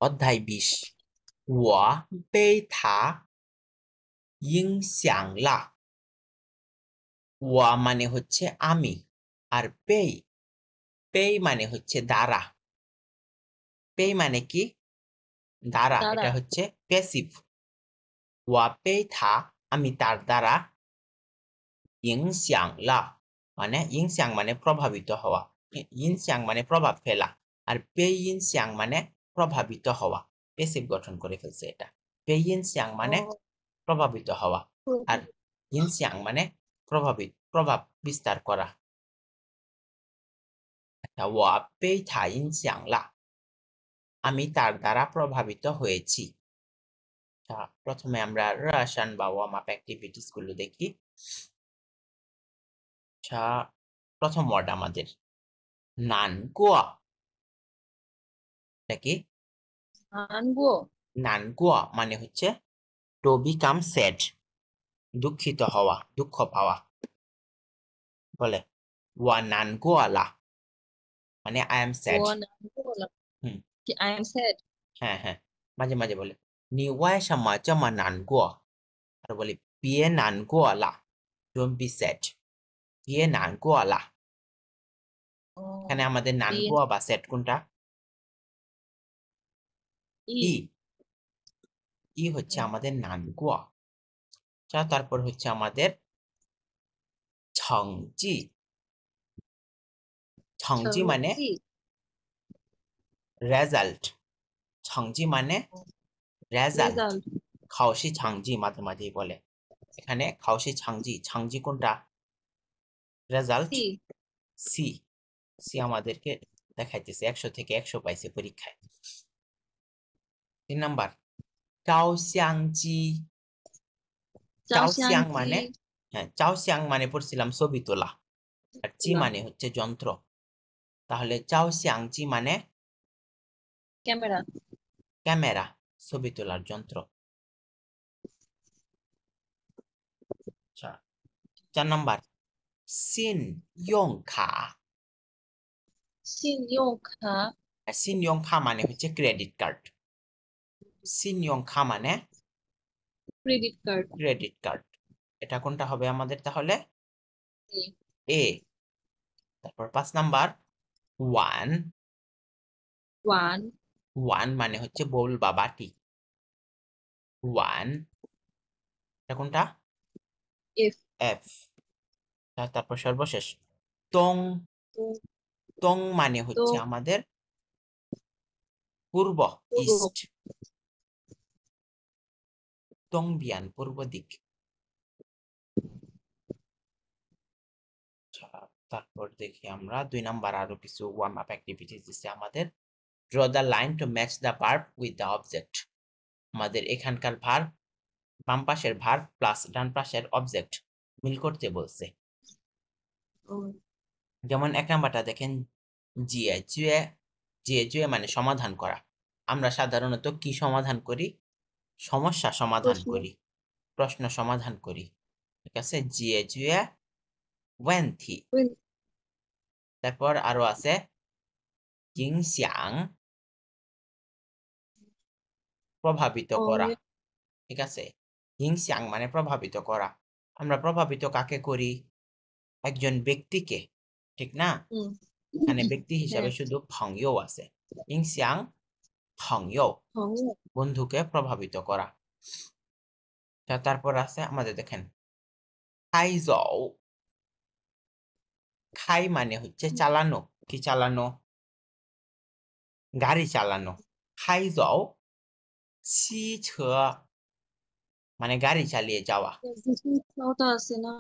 অধ্যায় 20 我被他影响了 ওয়া মানে হচ্ছে আমি আর পেই মানে হচ্ছে দ্বারা পেই মানে কি দ্বারা দ্বারা এটা হচ্ছে প্যাসিভ ওয়া পেই থা আমি তার দ্বারা ইংস্যাং লা মানে ইংস্যাং মানে প্রভাবিত হওয়া ইনস্যাং মানে প্রভাব ফেলা আর পেই ইনস্যাং মানে প্রভাবিত হওয়া প্যাসিভ গঠন করে ফেলছে এটা পেই ইনস্যাং মানে ও প্রভাবিত হওয়া আর ইনস্যাং মানে প্রভাব বিস্তার করা আচ্ছা ওয়া পেই থা ইনস্যাং লা আমি তার দ্বারা প্রভাবিত হয়েছি প্রথমে আমরা রাশান বা ওয়ার্ম আপ অ্যাক্টিভিটিস গুলো দেখি আচ্ছা প্রথম ওয়ার্ড আমাদের নানগুয়া এটা কি আনগো নানগুয়া মানে হচ্ছে টু বিকাম স্যাড দুঃখিত হওয়া দুঃখ পাওয়া বলে ওয়া নানগুয়া লা মানে আই এম স্যাড ও নানগো হুম কি আই এম স্যাড হ্যাঁ হ্যাঁ মাঝে মাঝে বলে নি ওয়াই শামা জামা নানগুয়া আর বলে বিয়ে নানগুয়া লা ডোন্ট বি স্যাড বিয়ে নানগুয়া লা ও এখানে আমাদের বিন নানগুয়া বা স্যাড কোনটা ই ই ই হচ্ছে আমাদের নানগুয়া তারপর হচ্ছে আমাদের ছংজি ছংজি মানে সংজি রেজাল্ট ছংজি মানে রেজাল্ট রেজাল্ট খাওশি ছাংজি মাঝে মাঝেই বলে এখানে খাওশি ছাংজি ছাংজি কোনটা রেজাল্ট সি সি সি আমাদেরকে দেখাইতেছে 100 থেকে 100 পাইছে পরীক্ষায় 3 নাম্বার চাওশ্যাংজি চাওশ্যাং চাওশিয়াংজি মানে হ্যাঁ চাওশ্যাং মানে পড়ছিলাম ছবি তোলা আর জি না মানে হচ্ছে যন্ত্র তাহলে চাওশ্যাংজি মানে ক্যামেরা ক্যামেরা ছবি তোলার যন্ত্র 4 নাম্বার সিন ইয়ং খা সিন ইয়ং খা সিন ইয়ং খা মানে হচ্ছে ক্রেডিট কার্ড সিন ইয়ং খা মানে ক্রেডিট কার্ড ক্রেডিট কার্ড এটা কোনটা হবে আমাদের তাহলে এ তারপর 5 নাম্বার ওয়ান ওয়ান ওয়ান মানে হচ্ছে বোল বা বাটি ওয়ান এটা কোনটা এফ এফ তারপর সর্বশেষ টং টং মানে তো হচ্ছে আমাদের পূর্ব পূর্ব ইস্ট টং বিয়ান পূর্ব দিক তারপর দেখি আমরা 2 নাম্বার আরো কিছু ওয়ার্ম আপ অ্যাক্টিভিটিস দিচ্ছে আমাদের draw the line to match the verb with the object আমাদের এখানকার ভার্ব বাম পাশের ভার্ব প্লাস ডান পাশের অবজেক্ট মিল করতে বলছে যেমন 1 নাম্বারটা দেখেন জিয়ে জুয়ে জিয়ে জুয়ে মানে সমাধান করা আমরা সাধারণত কি সমাধান করি সমস্যা সমাধান প্রশ্ন করি প্রশ্ন সমাধান করি ঠিক আছে জিয়ে জুয়ে ওয়েনথি তারপর আরো আছে ইংশিয়াং প্রভাবিত করা ঠিক আছে ইংশিয়াং মানে প্রভাবিত করা আমরা প্রভাবিত কাকে করি একজন ব্যক্তিকে ঠিক না এখানে ব্যক্তি হিসাবে শুধু ফংইও আছে ইংশিয়াং ফংইও বন্ধুকে প্রভাবিত করা তারপর আছে আমাদের দেখেন খাই যাও খাই মানে হচ্ছে চালানো কি চালানো গাড়ি চালানো খাই যাও ছি ছ মানে গাড়ি চালিয়ে যাওয়া আছে না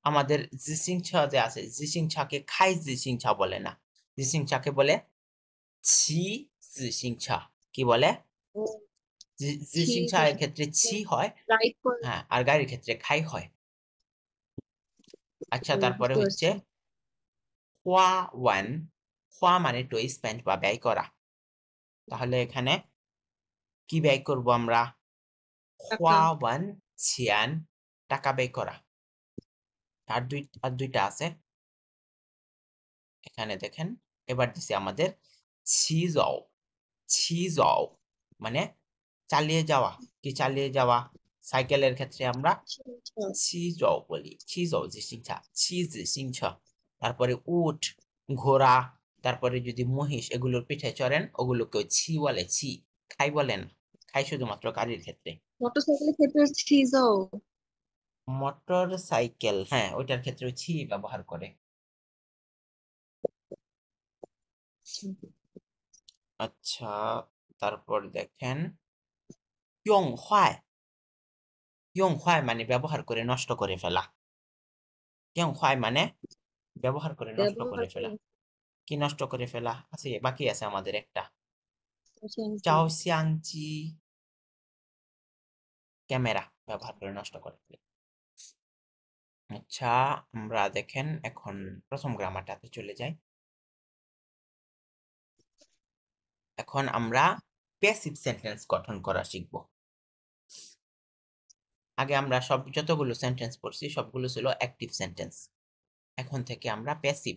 আমাদের জিসিং ছ যে আছে জিসিং ছাকে খাই জিসিং ছা বলে না জিসিং ছাকে বলে ছি জিসিং ছা কি বলে জিসিং ছা এর ক্ষেত্রে ছি হয় রাইট করে হ্যাঁ আর গাড়ির ক্ষেত্রে খাই হয় আচ্ছা তারপরে বুঝতে হচ্ছে পারছি হওয়া ওয়ান হওয়া মানে টু স্পেন্ড বা ব্যয় করা তাহলে এখানে কি ব্যয় করব আমরা টাকা হওয়া ওয়ান ছিয়ান টাকা ব্যয় করা আর দুইটা আছে এখানে দেখেন এবার দিছি আমাদের ছি যাও চিজও মানে চালিয়ে যাওয়া কি চালিয়ে যাওয়া সাইকেলের ক্ষেত্রে আমরা চিজও বলি চিজও জিসিংছা চিজ সিংছা তারপরে উট ঘোড়া তারপরে যদি মহিষ এগুলোর পিঠে চড়েন ওগুলোকে ছি বলে ছি খাই বলে না খাই শুধুমাত্র গাড়ির ক্ষেত্রে মোটরসাইকেলের ক্ষেত্রে সিজও। মোটর সাইকেল হ্যাঁ ওইটার ক্ষেত্রে ছি ব্যবহার করে আচ্ছা তারপর দেখেন ইয়ং হয় ইয়ং হয় মানে ব্যবহার করে নষ্ট করে ফেলা ইয়ং হয় মানে ব্যবহার করে নষ্ট ব্যবহার করে ফেলা করে কি নষ্ট করে ফেলা আছে বাকি আছে আমাদের একটা প্রশংসা। চাও সিয়াংজি ক্যামেরা ব্যবহার করে নষ্ট করে ফেলে আচ্ছা আমরা দেখেন এখন প্রথম গ্রামারটাতে চলে যাই এখন আমরা প্যাসিভ সেন্টেন্স গঠন করা শিখব আগে আমরা সব যতগুলো সেন্টেন্স পড়ছি সবগুলো ছিল অ্যাক্টিভ সেন্টেন্স এখন থেকে আমরা প্যাসিভ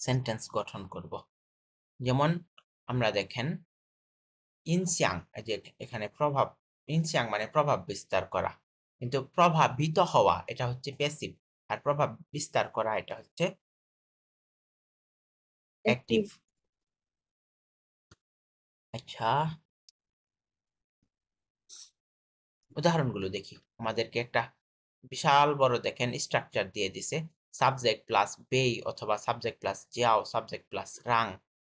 সেন্টেন্স গঠন করব যেমন আমরা দেখেন ইনসিয়াং যে এখানে প্রভাব ইনসিয়াং মানে প্রভাব বিস্তার করা কিন্তু প্রভাবিত হওয়া এটা হচ্ছে প্যাসিভ আর প্রভাব বিস্তার করা এটা হচ্ছে অ্যাক্টিভ আচ্ছা উদাহরণগুলো দেখি আমাদেরকে একটা বিশাল বড় দেখেন স্ট্রাকচার দিয়ে দিছে সাবজেক্ট প্লাস বেই অথবা সাবজেক্ট প্লাস যাও সাবজেক্ট প্লাস রাং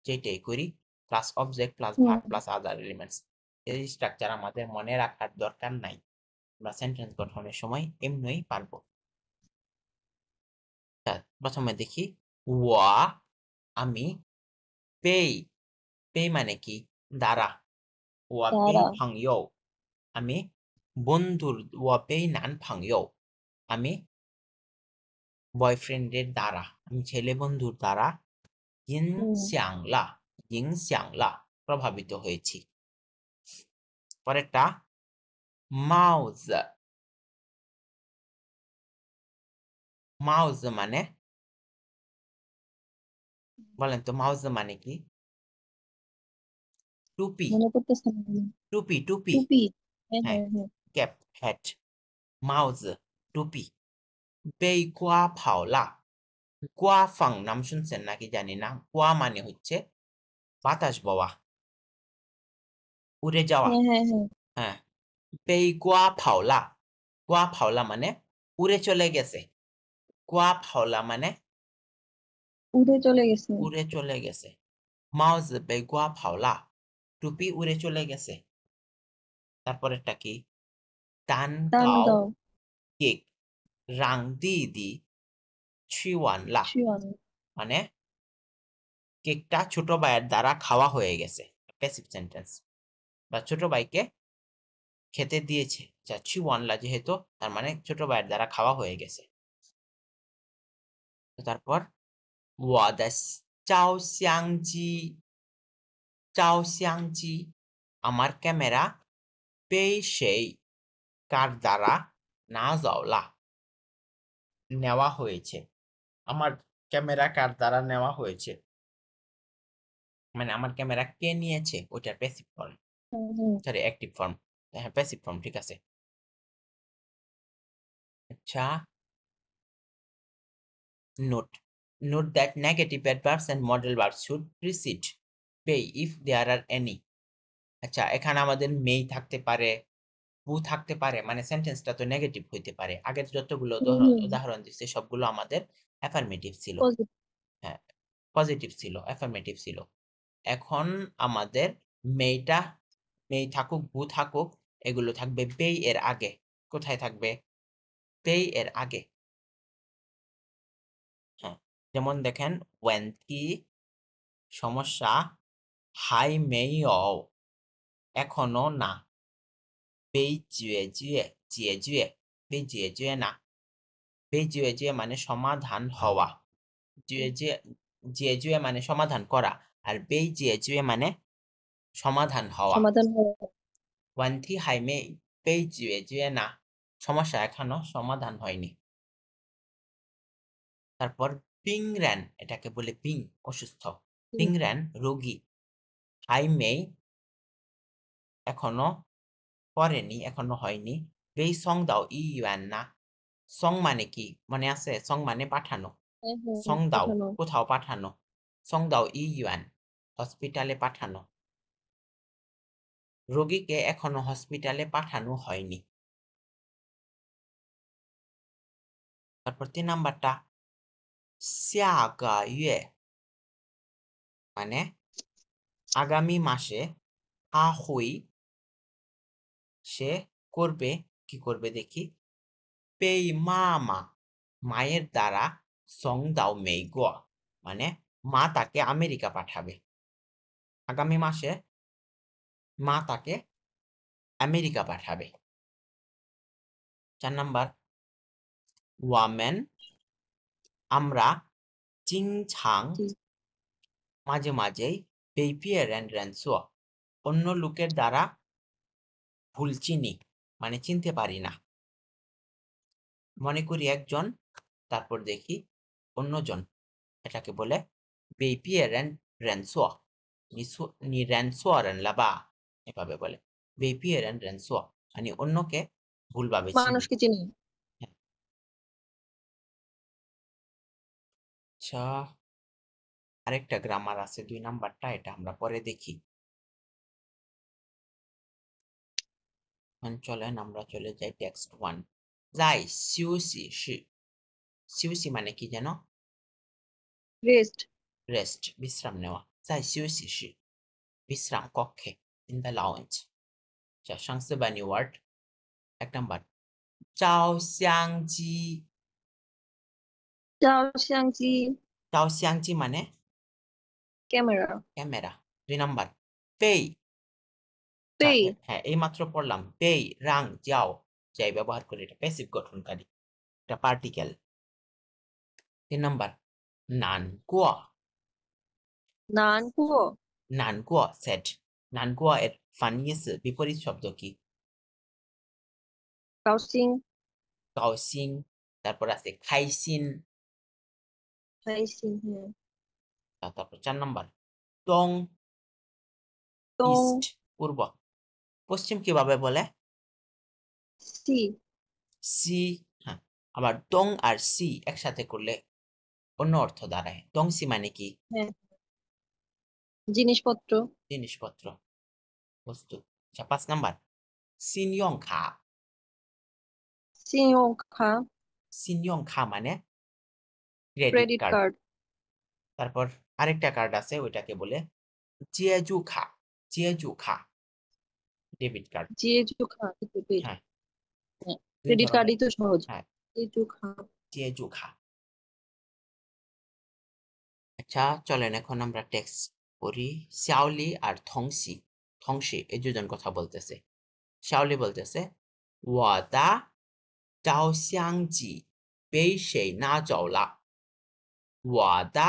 যেটাই করি plus object plus verb plus আদার এলিমেন্টস এই স্ট্রাকচার আমাদের মনে রাখার দরকার নাই আমরা সেন্টেন্স গঠনের সময় এমনিই পারবো প্রথমে দেখি ওয়া আমি পেই পেই মানে কি দ্বারা ওয়া পেই ভাংইউ আমি বন্ধুর ওয়া পেই নান ভাংইউ আমি বয়ফ্রেন্ডের দ্বারা আমি ছেলে বন্ধুর দ্বারা ইনসাংলা প্রভাবিত হয়েছি পরেরটা মাউজ মাউজ মানে বলেন তো মাউজ মানে কি টুপি মনে করতেছে না। টুপি টুপি টুপি। হ্যাঁ হ্যাঁ হ্যাঁ হ্যাঁ। ক্যাপ হ্যাট মাউজ টুপি 被刮跑了刮仿 নাম শুনছেন নাকি জানি না কোয়া মানে হচ্ছে বাতাস বওয়া উড়ে যাওয়া হ্যাঁ হ্যাঁ হ্যাঁ। হ্যাঁ 被刮跑了刮跑了মানে উড়ে চলে গেছে 刮跑了মানে উড়ে চলে গেছে। উড়ে চলে গেছে 帽子被刮跑了 টুপি উড়ে চলে গেছে তারপরেরটা কি 蛋 টান 糕 দাও। কেক 让弟弟去玩了 শিওন। মানে কেকটা ছোট ভাইয়ের দ্বারা খাওয়া হয়ে গেছে প্যাসিভ সেন্টেন্স বা ছোট ভাইকে খেতে দিয়েছে যা চিওয়ানলা যেহেতু তার মানে ছোট ভাইয়ের দ্বারা খাওয়া হয়ে গেছে তারপর 我的照相机 আমার ক্যামেরা 被谁 কার দ্বারা না যাওলা নেওয়া হয়েছে আমার ক্যামেরা কার দ্বারা নেওয়া হয়েছে মানে আমার ক্যামেরা কে নিয়েছে ওটার passive form sorry active form হ্যাঁ প্যাসিভ ফর্ম ঠিক আছে আচ্ছা note that negative adverbs and modal verbs should precede pay if there are any আচ্ছা এখানে আমাদের may থাকতে পারে who থাকতে পারে মানে সেন্টেন্সটা তো নেগেটিভ হইতে পারে আগের যতগুলো উদাহরণ দিচ্ছে সবগুলো আমাদের অ্যাফার্মেটিভ ছিল হ্যাঁ পজিটিভ ছিল অ্যাফার্মেটিভ ছিল এখন আমাদের মেইটা মেই থাকুক who থাকুক এগুলো থাকবে pay এর আগে কোথায় থাকবে pay এর আগে হ্যাঁ যেমন দেখেন when কি সমস্যা হাই মেইও এখনো না 被解决被解决না 被解决মানে সমাধান হওয়া 解决মানে সমাধান করা আর 被解决মানে সমাধান হওয়া সমাধান হওয়া। 问题还没被解决না সমস্যা এখনো সমাধান হয়নি তারপর পিং র্যান এটাকে বলে পিং অসুস্থ পিংরেন রোগী, হাই মেই এখনো করেনি, এখনো হয়নি। বেই সং দাও ই ইউয়ান না। সং মানে কি মনে আছে? সং মানে পাঠানো। সং দাও পাঠানো। কোথাও পাঠানো। সং দাও ই ইউয়ান হসপিটালে পাঠানো। রোগীকে এখনো হসপিটালে পাঠানো হয়নি। তারপর 3 নাম্বারটা 下个月 মানে আগামী মাসে হা হুই সে করবে, কি করবে দেখি, পেই মামা মায়ের দ্বারা সং দাও মেইগুয়া মানে মা তাকে আমেরিকা পাঠাবে। আগামী মাসে মা তাকে আমেরিকা পাঠাবে। 4 নাম্বার ওয়ামেন আমরা চিংছাং মাঝে মাঝেই বেইপিয়ারেন রেনসুয়া অন্য লোকের দ্বারা ভুল চিনি মানে চিনতে পারি না। মনে করি একজন, তারপর দেখি অন্যজন, এটাকে বলে বেইপিয়ারেন রেনসুয়া নি রেনসুয়ারেন লাবা, এভাবে বলে বেইপিয়ারেন রেনসুয়া মানে অন্যকে ভুলভাবে চিনি। মানুষকে চিনি। আচ্ছা, আরেকটা গ্রামার আছে 2 নাম্বারটা, এটা আমরা পরে দেখি। চলেন আমরা চলে যাই টেক্সট 1 যাই শিউসি শি। শিউসি মানে কি জানো? রেস্ট। রেস্ট, বিশ্রাম নেওয়া। যাই শিউসি শি বিশ্রাম কক্ষে, ইন দ্য লাউঞ্জ। আচ্ছা, সংস্থাবানী ওয়ার্ড 1 নাম্বার চাও শ্যাংজি। চাও শ্যাংজি চাও শ্যাংজি মানে ক্যামেরা। ক্যামেরা। 2 নাম্বার পেই। পেই হ্যাঁ, এই মাত্র পড়লাম পেই রাং যাও, যাই ব্যবহার করে, এটা প্যাসিভ গঠনকারী, এটা পার্টিকেল। 3 নাম্বার নানকুয়া। নানকুয়ো নানকুয়া স্যাড। নানকুয়া এর ফানিয়েস বিপরীত শব্দ কি? কাউসিং কাওসিং। তারপর আছে খাইসিন। খাইসিং হ্যাঁ। তারপর 4 নাম্বার টং টং ইস্ট পূর্ব। পশ্চিম কিভাবে বলে? সি সি। হ্যাঁ, আবার টং আর সি একসাথে করলে অন্য অর্থ দাঁড়ায়। টং সি মানে কি? হ্যাঁ জিনিসপত্র। জিনিসপত্র, বস্তু। আচ্ছা, 5 নাম্বার সিনিয়ং খা। সিনিয়ং খা সিনিয়ং খা মানে ক্রেডিট ক্রেডিট কার্ড। কার্ড। তারপর আরেকটা কার্ড আছে, ওইটাকে বলে জিয়াজু খা। জিয়াজু খা ডেবিট কার্ড। জিএজু খা ডেবিট। হ্যাঁ, হ্যাঁ 2 ক্রেডিট ধরনের। কার্ডই তো সহজ। হ্যাঁ, জিএজু খা। জিয়াজু খা। আচ্ছা, চলেন এখন আমরা টেক্সট পড়ি। শাওলি আর থংসি, থংসি এই দুজন কথা বলতেছে। শাওলি বলতেছে 我的照相机被谁拿走了？我的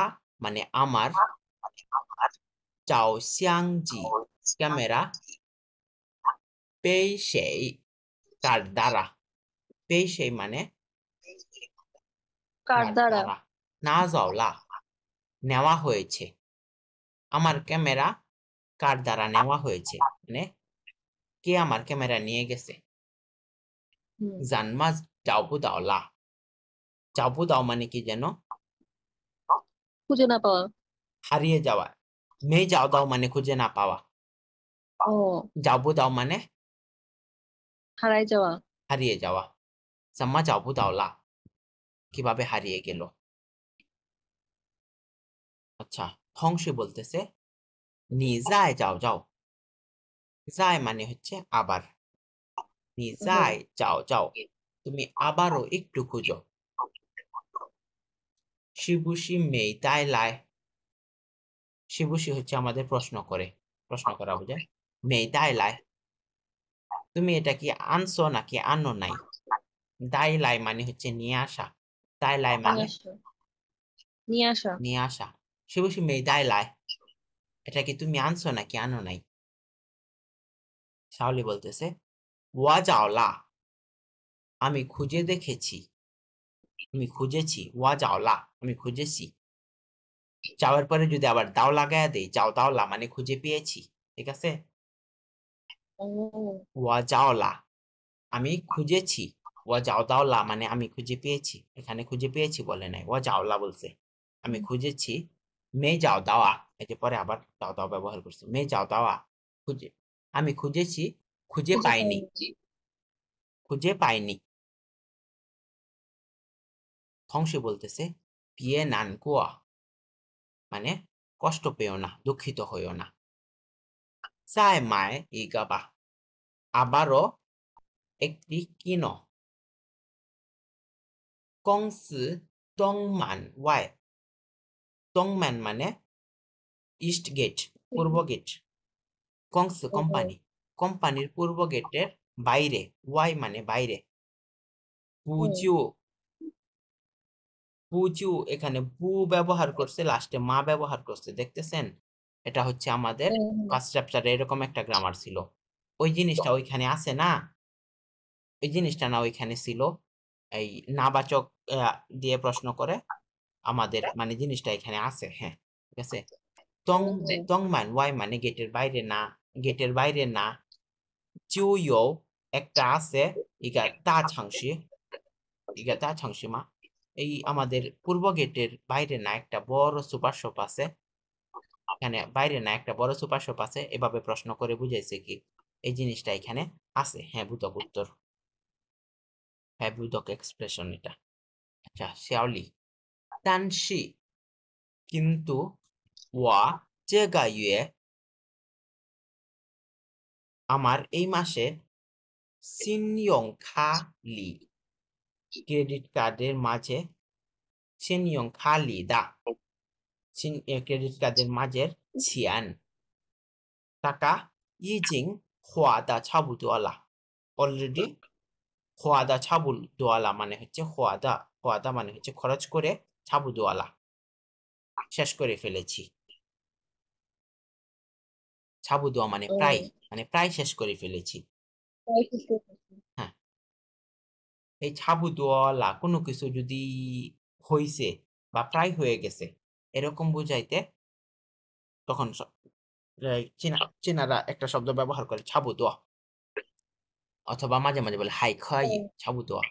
মানে আমার, 照相机ক্যামেরা, 被谁কার দ্বারা, 被谁মানে কার কার দ্বারা। দ্বারা, না যাওলা নেওয়া হয়েছে। আমার ক্যামেরা কার দ্বারা নেওয়া হয়েছে মানে কে আমার ক্যামেরা নিয়ে গেছে। হুম জানমা যাবু দাওলা। যাবু দাও মানে কি যেন? খুঁজে না পাওয়া। হারিয়ে যাওয়া। মে যাও দাও মানে খুঁজে না পাওয়া। ও যাবু দাও মানে হারাই যাওয়া। হারিয়ে যাওয়া। জাম্মা যাবু দাওলা কিভাবে হারিয়ে গেল। আচ্ছা, থংসে বলতেছে নি যাই যাও যাও। যাই মানে হচ্ছে আবার, নি হ্যাঁ যাই যাও যাও তুমি আবারও একটু খুঁজো। শিবুশি মেই তাই লাই। শিবুশি হচ্ছে আমাদের প্রশ্ন করে, প্রশ্ন করা বোঝায়। মেই তাই লাই তুমি এটা কি আনছো নাকি আনো নাই। দাই লাই মানে হচ্ছে নিয়ে আসা, তাই লাই নিয়ে মানে আসা। নিয়ে আসা। নিয়ে আসা। শিবুশি মেই দাই লাই এটা কি তুমি আনছো নাকি আনো নাই। শাওলি বলতেছে ওয়া যাওলা আমি খুঁজে দেখেছি, আমি খুঁজেছি। ওয়া যাওলা আমি খুঁজেছি। চাওয়ার পরে যদি আবার দাও লাগায়া দেই, যাও দাওলা মানে খুঁজে পেয়েছি, ঠিক আছে? ওয়া যাওলা আমি খুঁজেছি, ওয়া যাও দাওলা মানে আমি খুঁজে পেয়েছি। এখানে খুঁজে পেয়েছি বলে নাই, ওয়া যাওলা বলছে। আমি খুঁজেছি, মে যাও দাওয়া, এই যে পরে আবার দাও দাও ব্যবহার করছি। মে যাও দাওয়া খুঁজে, আমি খুঁজেছি, খুঁজে পাইনি, খুঁজে পাইনি। খংশে বলতেছে পিয়ে নান কুয়া মানে কষ্ট পেও না, দুঃখিত হইও না। সায় মায় ইগাবা আবারও একটি কিনো। কংসি টংমান ওয়াই, টংমান মানে ইস্ট গেট, পূর্ব গেট। কংস কোম্পানি, কোম্পানির পূর্ব গেটের বাইরে, ওয়াই মানে বাইরে। পুজু, পুজু এখানে বু ব্যবহার করছে, লাস্টে মা ব্যবহার করছে, দেখতেছেন? এটা হচ্ছে আমাদের ফার্স্ট চ্যাপ্টারে এরকম একটা গ্রামার ছিল। ওই জিনিসটা ওইখানে আছে না, ওই জিনিসটা না ওইখানে ছিল। এই নাবাচক দিয়ে প্রশ্ন করে আমাদের, মানে জিনিসটা এখানে আছে। হ্যাঁ, ঠিক আছে। টং, টং মান ওয়াই মানে গেটের বাইরে না, গেটের বাইরে না। চিউইও একটা আছে, ইগা তা ছাংশি, ইগা তা ছাংশি মা এই আমাদের পূর্ব গেটের বাইরে না একটা বড় সুপার শপ আছে, এখানে বাইরে না একটা বড় সুপার শপ আছে। এভাবে প্রশ্ন করে বুঝাইছে কি এই জিনিসটা এখানে আছে। হ্যাঁ, বুধক উত্তর, হ্যাঁ বুধক এক্সপ্রেশন এটা। আচ্ছা, শিয়াওলি তানশি কিন্তু ওয়া জেগা ইয়ে আমার এই মাসে সিনিয়ং খা লি ক্রেডিট কার্ডের মাঝে, সিনিয়ং খা লি দা ক্রেডিট কার্ডের মাঝের ছিয়ান টাকা ইজিং হওয়াদা ছাবুদোয়ালা, অলরেডি হওয়াদা ছাবুদোয়ালা মানে হচ্ছে হওয়াদা, হওয়াদা মানে হচ্ছে খরচ করে, ছাবুদোয়ালা শেষ করে ফেলেছি। ছাবুদোয়া মানে প্রায়, মানে প্রায় শেষ করে ফেলেছি। হ্যাঁ, এই ছাবুদোয়ালা কোনো কিছু যদি হইছে বা প্রায় হয়ে গেছে এরকম বুঝাইতে তখন চীনারা একটা শব্দ ব্যবহার করে ছাবুদোয়া, অথবা মাঝে মাঝে বলে হাই খাই ছাবুদোয়া।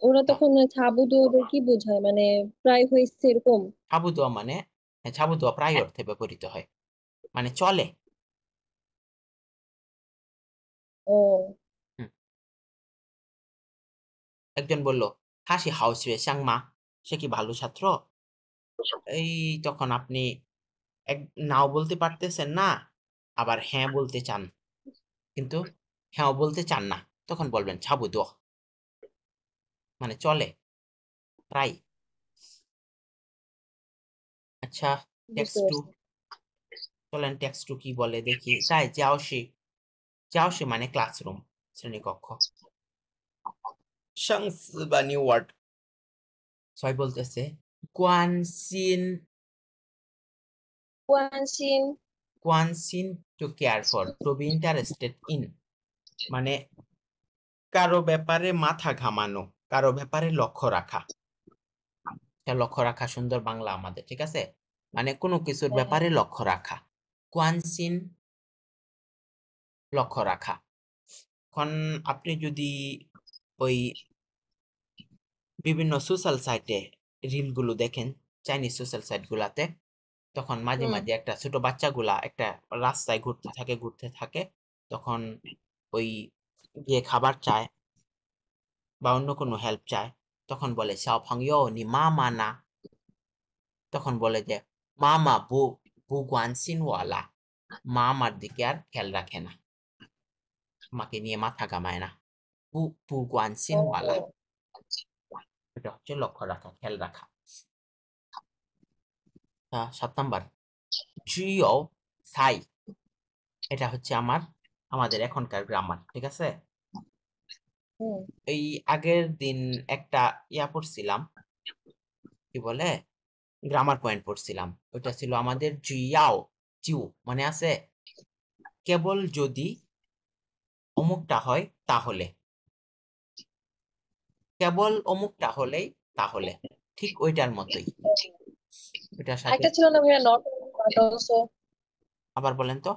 ওরা তখন ছাবুদোয়া কি বোঝায়, মানে প্রায় হয়েছে এরকম? ছাবুদোয়া মানে, ছাবুদোয়া প্রায় অর্থে ব্যবহৃত হয়, মানে চলে। ও একজন বলল হাসি হাউসে মা, সে কি ভালো ছাত্র? এই তখন আপনি এক নাও বলতে পারতেছেন না, আবার হ্যাঁ বলতে চান, কিন্তু হ্যাঁ বলতে চান না, তখন বলবেন ছাবুদোয়া মানে চলে, প্রায়। আচ্ছা, টেক্সট বুঝতে টু, পারছি। চলেন টেক্সট টু কি বলে দেখি। তাই যাওশি, যাওশি মানে ক্লাসরুম, শ্রেণীকক্ষ। সংস বা নিউ ওয়ার্ড, সবাই বলতেছে কোয়ানসিন, কোয়ানসিন, কোয়ানসিন to care for, to be interested in মানে কারো ব্যাপারে মাথা ঘামানো, কারো ব্যাপারে লক্ষ্য রাখা। লক্ষ্য রাখা সুন্দর বাংলা আমাদের, ঠিক আছে? মানে কোনো কিছুর ব্যাপারে লক্ষ্য রাখা, কোয়ানসিন লক্ষ্য রাখা। এখন আপনি যদি ওই বিভিন্ন সোশ্যাল সাইটে রিলগুলো দেখেন, চাইনিজ সোশ্যাল সাইট গুলাতে, তখন মাঝে মাঝে একটা ছোট বাচ্চাগুলা একটা রাস্তায় ঘুরতে থাকে, ঘুরতে থাকে, তখন ওই গিয়ে খাবার চায় বা অন্য কোনো হেল্প চায়, তখন বলে শাও ফাংইও নি মা মা না, তখন বলে যে মামা বু বু গুয়ানসিন ওয়ালা, মা আমার দিকে আর খেয়াল রাখে না, আমাকে নিয়ে মাথা ঘামায় না, বু বু গুয়ানসিন ওয়ালা, এটা হচ্ছে লক্ষ্য রাখা, খেয়াল রাখা। 7 নাম্বার জিও সাই, এটা হচ্ছে আমাদের এখনকার গ্রামার, ঠিক আছে? এই আগের দিন একটা ইয়া পড়ছিলাম, কি বলে, গ্রামার পয়েন্ট পড়ছিলাম, ওইটা ছিল আমাদের জিয়াও চিউ, মনে আছে? কেবল যদি অমুকটা হয় তাহলে, কেবল অমুকটা হলেই তাহলে ঠিক ওইটার মতোই ওইটার সাথে একটা ছিল না ভাইয়া, নট বাট অলসো। আবার বলেন তো।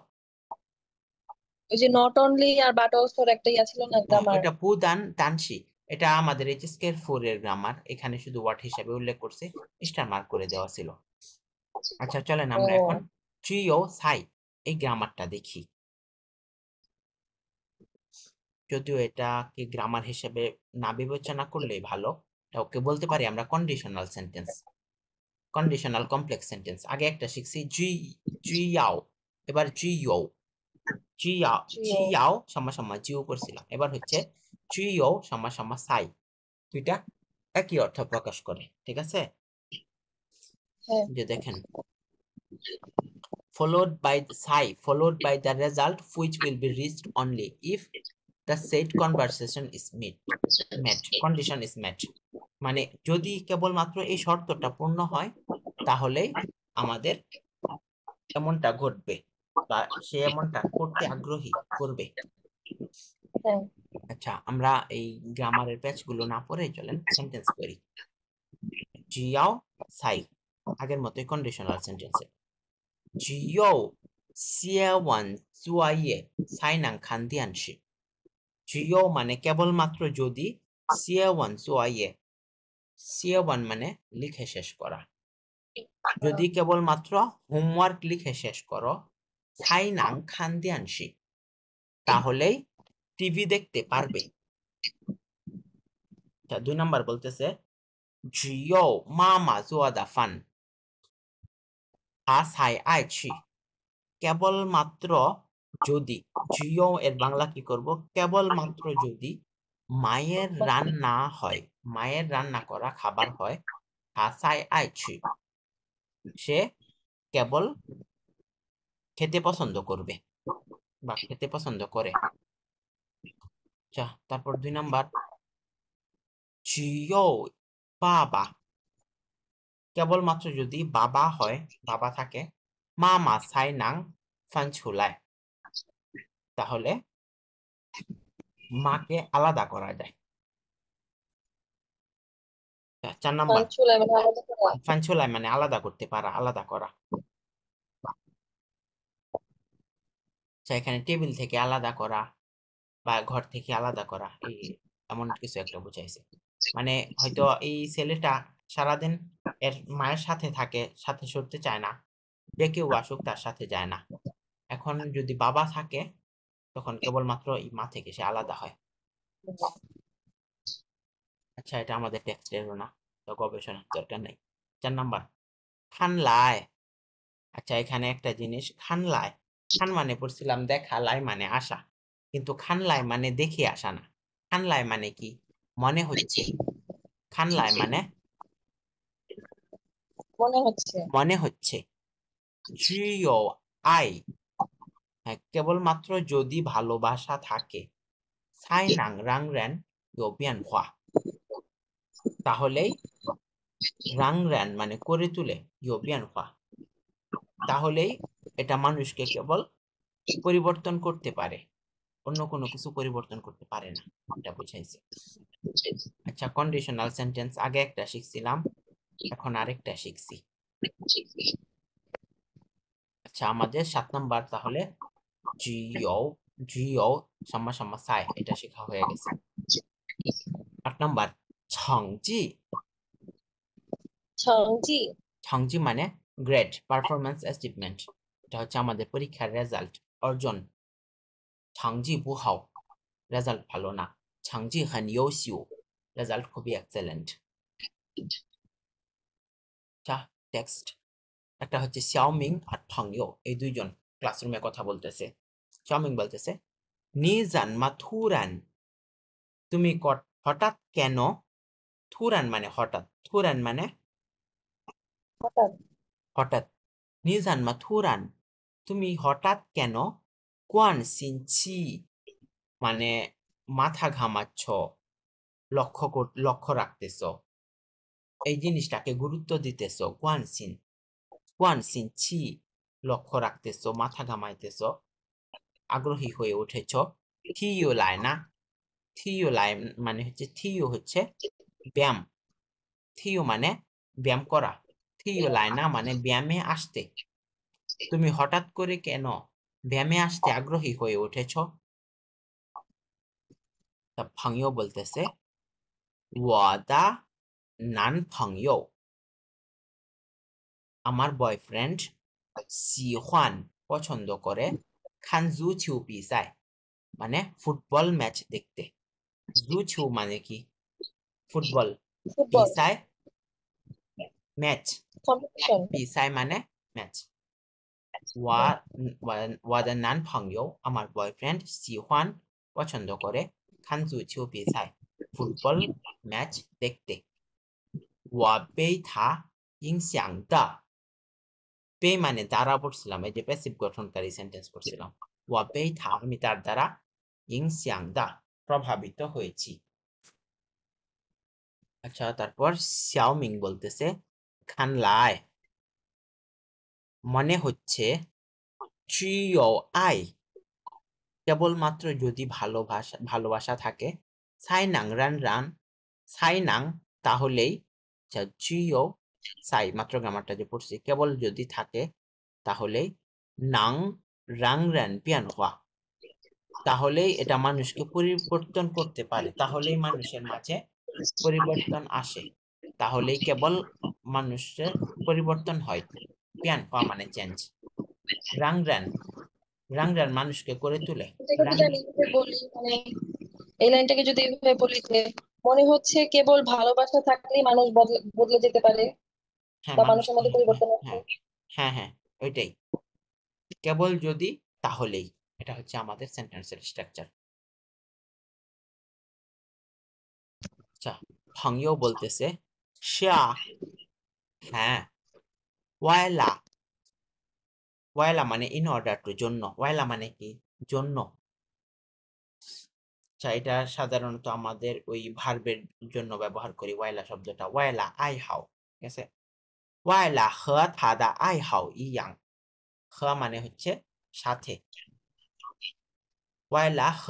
ওই যে নট অনলি আর বাট অলসো একটা ইয়া ছিল না গ্রামার। এটা পুদান তানসি, এটা আমাদের এই স্কেল 4 এর গ্রামার, এখানে শুধু ওয়ার্ড হিসেবে উল্লেখ করছে, স্টার মার্ক করে দেওয়া ছিল। আচ্ছা চলেন আমরা এখন ও ট্রিও সাই এই গ্রামারটা দেখি। যদিও এটাকে গ্রামার হিসেবে না বিবেচনা করলেই ভালো, এটা ওকে বলতে পারি আমরা conditional sentence, conditional complex sentence. আগে একটা শিখছি জি জিয়াও, এবার জিও, জিয়াও জিও। জিয়াও সমান জিও করছিলাম, এবার হচ্ছে জিও সমান সাই, দুইটা একই অর্থ প্রকাশ করে, ঠিক আছে। হ্যাঁ যে দেখেন followed by the psi followed by the result which will be reached only if the said conversation is met condition is met, মানে যদি কেবলমাত্র এই শর্তটা পূর্ণ হয় তাহলেই আমাদের এমনটা ঘটবে বা সে এমনটা করতে আগ্রহী করবে। হ্যাঁ। আচ্ছা আমরা এই গ্রামারের প্যাচগুলো না পড়ে চলেন সেন্টেন্স করি। জিয়াও সাই আগের মতোই কন্ডিশনাল সেন্টেন্সে,只有写完作业才能看电视，只有মানে কেবলমাত্র যদি写完作业写完মানে লিখে শেষ করা, যদি কেবলমাত্র হোমওয়ার্ক লিখে শেষ করো才能看电视তাহলেই টিভি দেখতে পারবে। আচ্ছা 2 নাম্বার বলতেছে 只有妈妈做的饭她才爱吃, কেবলমাত্র যদি, জিও এর বাংলা কি করব, কেবলমাত্র যদি মায়ের রান্না হয়, মায়ের রান্না করা খাবার হয়, হাসাই আইছি সে কেবল খেতে পছন্দ করবে বা খেতে পছন্দ করে। আচ্ছা তারপর 2 নাম্বার জিও বাবা, কেবলমাত্র যদি বাবা হয়, বাবা থাকে, মামা সাই নাং ফান ছুলায় তাহলে মাকে আলাদা করা যায়। 4 নাম্বার চলে মানে আলাদা করা। ফান ছুলায় মানে আলাদা করতে পারা, আলাদা করা। আচ্ছা এখানে টেবিল থেকে আলাদা করা বা ঘর থেকে আলাদা করা এই এমন কিছু একটা বুঝাইছে, মানে হয়তো এই ছেলেটা সারাদিন এর মায়ের সাথে থাকে, সাথে সরতে চায় না, যে কেউ আসুক তার সাথে যায় না, এখন যদি বাবা থাকে তখন কেবলমাত্র এই মা থেকে সে আলাদা হয়। আচ্ছা এটা আমাদের টেক্সটেরও না, তো গবেষণার দরকার নেই। 4 নাম্বার খানলায়, আচ্ছা এখানে একটা জিনিস খানলায়, খান মানে পড়ছিলাম দেখা, লাই মানে আসা, কিন্তু খানলায় মানে দেখে আসা না, খানলায় মানে কি মনে হচ্ছে, খানলায় মানে মনে হচ্ছে। মনে হচ্ছে। জিও আই, হ্যাঁ কেবলমাত্র যদি ভালোবাসা থাকে, সাই নাং রাং রেন ইউ বিয়ান হওয়া তাহলেই, রাং রেন মানে করে তুলে, ইউ বিয়ান হওয়া তাহলেই এটা মানুষকে কেবল পরিবর্তন করতে পারে, অন্য কোনো কিছু পরিবর্তন করতে পারে না, এটা বুঝাইছে। আচ্ছা কন্ডিশনাল সেন্টেন্স আগে একটা শিখছিলাম, এখন আরেকটা শিখছি। আচ্ছা আমাদের 7 নাম্বার তাহলে জিও জিও সাম্মা সাই এটা শেখা হয়ে গেছে। 8 নাম্বার ছংজি, সংজি। ছংজি মানে গ্রেড, পারফরম্যান্স অ্যাচিভমেন্ট, এটা হচ্ছে আমাদের পরীক্ষার রেজাল্ট, অর্জন। ছংজি বুহাও রেজাল্ট ভালো না, ছংজি হন ইউশিউ রেজাল্ট খুবই এক্সেলেন্ট। আচ্ছা টেক্সট একটা হচ্ছে শাওমিং আর ফাংইও এই দুইজন ক্লাসরুমে কথা বলতেছে। শাওমিং বলতেছে নি জানমা থুরান, তুমি হঠাৎ কেন, থুরান মানে হঠাৎ, থুরান মানে হঠাৎ। হঠাৎ, নি জানমা থুরান তুমি হঠাৎ কেন, কোয়ান সিনছি মানে মাথা ঘামাচ্ছ, লক্ষ্য রাখতেছ, এই জিনিসটাকে গুরুত্ব দিতেছ, কোয়ান সিনছি লক্ষ্য রাখতেছ, মাথা ঘামাইতেছ, আগ্রহী হয়ে উঠেছ। থিও লাই না, থিও লাই মানে হচ্ছে থিও হচ্ছে ব্যায়াম, থিও মানে ব্যায়াম করা, থিও লাইনা মানে ব্যায়ামে আসতে। তুমি হঠাৎ করে কেন ব্যায়ামে আসতে আগ্রহী হয়ে উঠেছ? তা ভাঙিও বলতেছে 我的男朋友 আমার বয়ফ্রেন্ড 喜欢 পছন্দ করে 看足球比赛 মানে ফুটবল ম্যাচ দেখতে। জুছু মানে কি? ফুটবল। ফুটবল পিসায় ম্যাচ। কম্পিটিশন। পিসায় মানে ম্যাচ।我的男朋友 আমার বয়ফ্রেন্ড 喜欢 পছন্দ করে 看足球比赛 ফুটবল ম্যাচ দেখতে।我被他影响的 পে মানে দ্বারা পড়ছিলাম, এই যে প্যাসিভ গঠনকারী সেন্টেন্স পড়ছিলাম। 我被他 আমি তার দ্বারা 影响的 প্রভাবিত হয়েছি। আচ্ছা, তারপর শাওমিং বলতেছে 看来 মনে হচ্ছে 只有爱 কেবলমাত্র যদি ভালোবাসা থাকে 才能让人 才能 তাহলেই, আচ্ছা 只有 সাই মাত্র গ্রামারটা যে পড়ছি, কেবল যদি থাকে তাহলেই 能让人变化 তাহলেই এটা মানুষকে পরিবর্তন করতে পারে, তাহলেই মানুষের মাঝে পরিবর্তন আসে, তাহলেই কেবল মানুষের পরিবর্তন হয়। পিয়ান হওয়া মানে চেঞ্জ। রাংরান, রাংরান মানুষকে করে তোলে। এটাকে যদি আমি এইভাবে বলি, মানে এই লাইনটাকে যদি এইভাবে বলি যে মনে হচ্ছে কেবল ভালোবাসা থাকলেই মানুষ বদলে বদলে যেতে পারে হ্যাঁ বা মানুষ, মানুষের মধ্যে পরিবর্তন আসে। হ্যাঁ হ্যাঁ হ্যাঁ ওইটাই, কেবল যদি তাহলেই, এটা হচ্ছে আমাদের সেন্টেন্সের স্ট্রাকচার। আচ্ছা, ভাঙিও বলতেছে 是啊 হ্যাঁ, 为了 ওয়াইলা মানে ইন অর্ডার টু জন্য, ওয়াইলা মানে কি? জন্য। আচ্ছা, এটা সাধারণত আমাদের ওই ভার্বের জন্য ব্যবহার করি ওয়াইলা শব্দটা, ওয়াইলা আই হাও, ঠিক আছে? ওয়াইলা 和他的爱好一样 হ মানে হচ্ছে সাথে, ওয়াইলা 和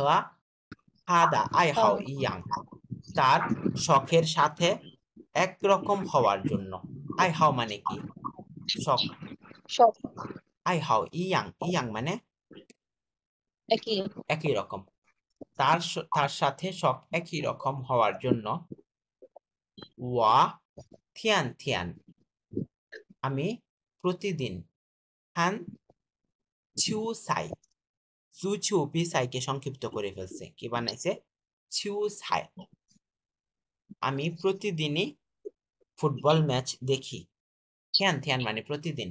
他的爱好一样 তার শখের সাথে একরকম হওয়ার জন্য। আই হাও মানে কি? শখ। সব আই হাও ইয়াং, ইয়াং মানে একই। একই রকম, তার সাথে শখ একই রকম হওয়ার জন্য 我天天 আমি প্রতিদিন 看球赛 জুছু পিসাইকে সংক্ষিপ্ত করে ফেলছে, কি বানাইছে? ছিউ সাই, আমি প্রতিদিনই ফুটবল ম্যাচ দেখি। থিয়ান থিয়ান মানে প্রতিদিন,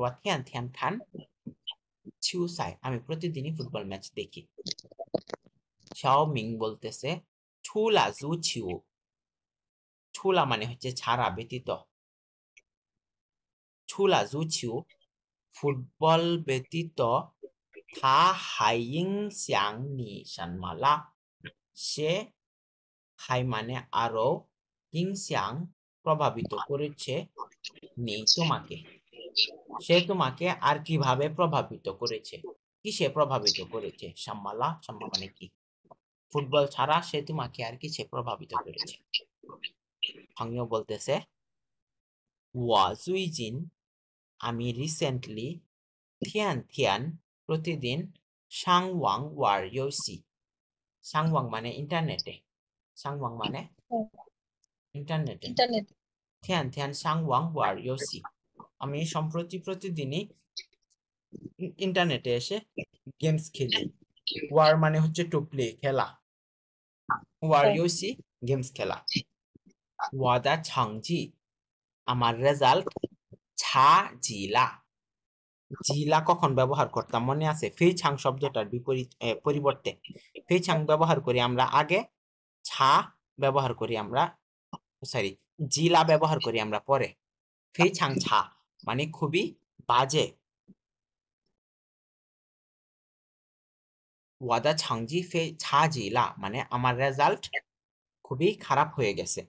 我天天看球赛 আমি প্রতিদিনই ফুটবল ম্যাচ দেখি। শাওমিং বলতেছে 除了足球 ছুলা মানে হচ্ছে ছাড়া, ব্যতীত। 除了足球 ফুটবল ব্যতীত 他还影响你什么了 সে হাই মানে আরো, ইংসাং প্রভাবিত করেছে, নি তোমাকে, সে তোমাকে আর কিভাবে প্রভাবিত করেছে, কিসে প্রভাবিত করেছে? সাম্মালা, সাম্মা মানে কি? ফুটবল ছাড়া সে তোমাকে আর কিসে প্রভাবিত করেছে? ভাঙিও বলতেছে 我最近 আমি রিসেন্টলি 天天 প্রতিদিন 上网玩游戏 সাংওয়াং মানে ইন্টারনেটে, সাংওয়াং মানে ইন্টারনেটে, ইন্টারনেট। 天天上网玩游戏 আমি সম্প্রতি প্রতিদিনই ইন্টারনেটে এসে গেমস খেলি। ওয়ার মানে হচ্ছে টু প্লে, খেলা, ওয়ার ইউসি গেমস খেলা। 我的成绩 আমার রেজাল্ট 差极了 জিলা কখন ব্যবহার করতাম মনে আছে? ফেইছাং শব্দটার পরিবর্তে ফেইছাং ব্যবহার করি আমরা আগে, ছা ব্যবহার করি আমরা, সরি জিলা ব্যবহার করি আমরা পরে। ফেইছাং ছা মানে খুবই বাজে। 我的成绩非差极了 মানে আমার রেজাল্ট খুবই খারাপ হয়ে গেছে।